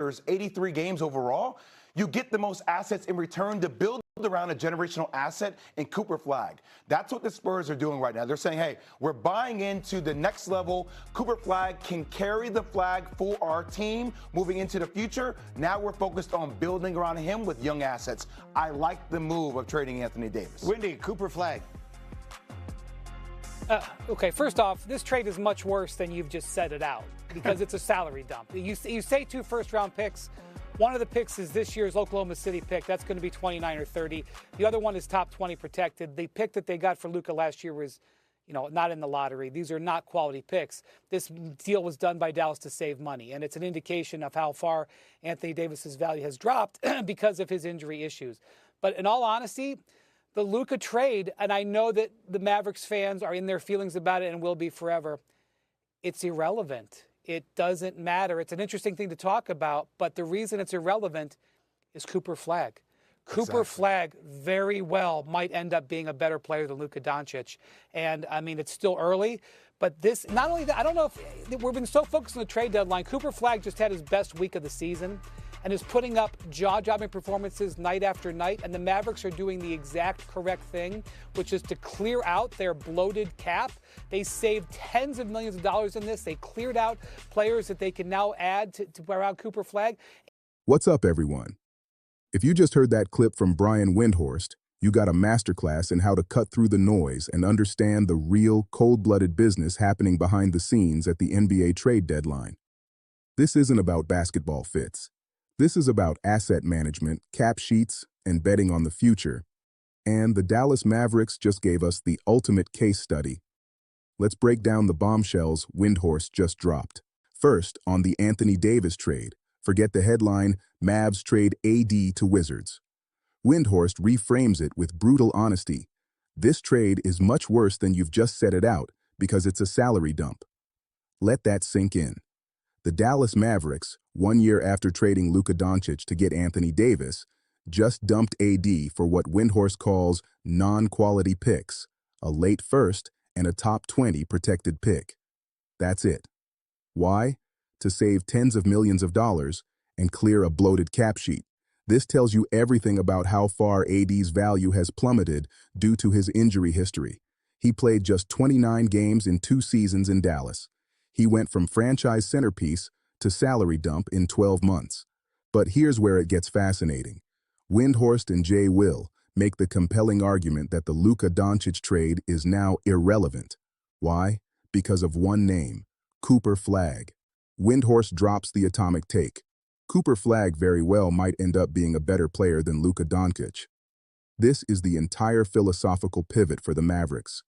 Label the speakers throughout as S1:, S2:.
S1: 83 games overall. You get the most assets in return to build around a generational asset in Cooper Flagg. That's what the Spurs are doing right now. They're saying, hey, we're buying into the next level. Cooper Flagg can carry the flag for our team moving into the future. Now we're focused on building around him with young assets. I like the move of trading Anthony Davis.
S2: Wendy, Cooper Flagg.
S3: Okay, first off, this trade is much worse than you've just said it out because it's a salary dump. You say 2 first-round picks. One of the picks is this year's Oklahoma City pick. That's going to be 29 or 30. The other one is top 20 protected. The pick that they got for Luka last year was, not in the lottery. These are not quality picks. This deal was done by Dallas to save money, and it's an indication of how far Anthony Davis's value has dropped because of his injury issues. But in all honesty, the Luka trade, and I know that the Mavericks fans are in their feelings about it and will be forever, it's irrelevant. It doesn't matter. It's an interesting thing to talk about, but the reason it's irrelevant is Cooper Flagg. Cooper Flagg very well might end up being a better player than Luka Doncic. And, it's still early, but this, not only that, I don't know if we've been so focused on the trade deadline. Cooper Flagg just had his best week of the season and is putting up jaw-dropping performances night after night, and the Mavericks are doing the exact correct thing, which is to clear out their bloated cap. They saved tens of millions of dollars in this. They cleared out players that they can now add to around Cooper Flagg.
S4: What's up, everyone? If you just heard that clip from Brian Windhorst, you got a masterclass in how to cut through the noise and understand the real, cold-blooded business happening behind the scenes at the NBA trade deadline. This isn't about basketball fits. This is about asset management, cap sheets, and betting on the future. And the Dallas Mavericks just gave us the ultimate case study. Let's break down the bombshells Windhorst just dropped. First, on the Anthony Davis trade. Forget the headline, Mavs trade AD to Wizards. Windhorst reframes it with brutal honesty. This trade is much worse than you've just said it out because it's a salary dump. Let that sink in. The Dallas Mavericks, 1 year after trading Luka Doncic to get Anthony Davis, just dumped AD for what Windhorst calls non-quality picks, a late first and a top 20 protected pick. That's it. Why? To save tens of millions of dollars and clear a bloated cap sheet. This tells you everything about how far AD's value has plummeted due to his injury history. He played just 29 games in 2 seasons in Dallas. He went from franchise centerpiece to salary dump in 12 months. But here's where it gets fascinating. Windhorst and Jay Will make the compelling argument that the Luka Doncic trade is now irrelevant. Why? Because of one name, Cooper Flagg. Windhorst drops the atomic take. Cooper Flagg very well might end up being a better player than Luka Doncic. This is the entire philosophical pivot for the Mavericks.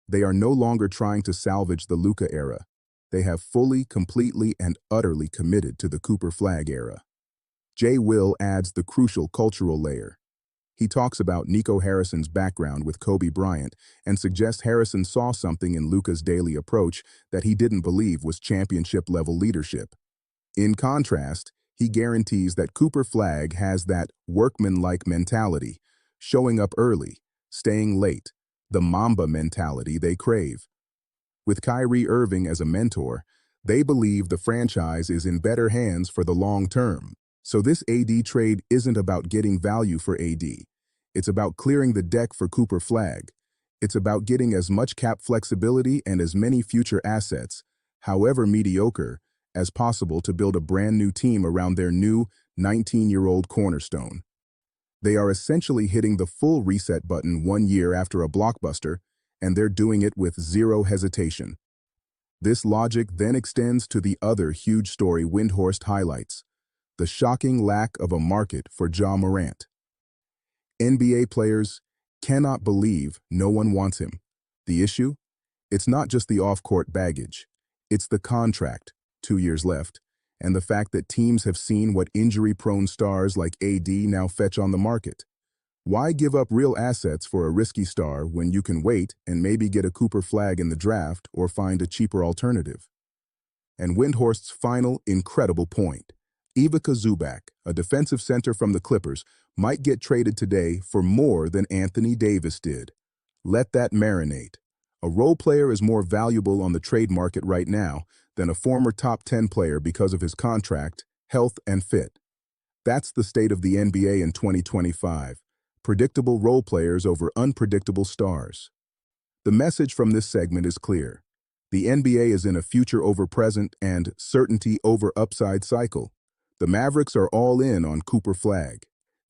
S4: They are no longer trying to salvage the Luka era. They have fully, completely, and utterly committed to the Cooper Flagg era. Jay Will adds the crucial cultural layer. He talks about Nico Harrison's background with Kobe Bryant and suggests Harrison saw something in Luka's daily approach that he didn't believe was championship-level leadership. In contrast, he guarantees that Cooper Flagg has that workman-like mentality, showing up early, staying late, the Mamba mentality they crave. With Kyrie Irving as a mentor, they believe the franchise is in better hands for the long term. So this AD trade isn't about getting value for AD. It's about clearing the deck for Cooper Flagg. It's about getting as much cap flexibility and as many future assets, however mediocre, as possible to build a brand new team around their new 19-year-old cornerstone. They are essentially hitting the full reset button 1 year after a blockbuster, and they're doing it with zero hesitation. This logic then extends to the other huge story Windhorst highlights, the shocking lack of a market for Ja Morant. NBA players cannot believe no one wants him. The issue? It's not just the off-court baggage. It's the contract, 2 years left, and the fact that teams have seen what injury-prone stars like AD now fetch on the market. Why give up real assets for a risky star when you can wait and maybe get a Cooper Flagg in the draft or find a cheaper alternative? And Windhorst's final incredible point. Ivica Zubac, a defensive center from the Clippers, might get traded today for more than Anthony Davis did. Let that marinate. A role player is more valuable on the trade market right now than a former top 10 player because of his contract health, and fit. That's the state of the NBA in 2025. Predictable role players over unpredictable stars. The message from this segment is clear. The NBA is in a future over present and certainty over upside cycle. The Mavericks are all in on Cooper Flagg.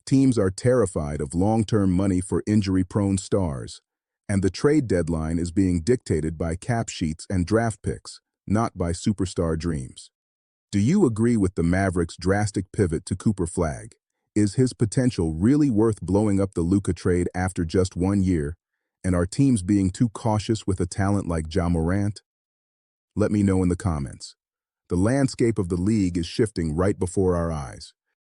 S4: Teams are terrified of long-term money for injury-prone stars, and the trade deadline is being dictated by cap sheets and draft picks, not by superstar dreams. Do you agree with the Mavericks' drastic pivot to Cooper Flagg? Is his potential really worth blowing up the Luka trade after just 1 year? And are teams being too cautious with a talent like Ja Morant? Let me know in the comments. The landscape of the league is shifting right before our eyes.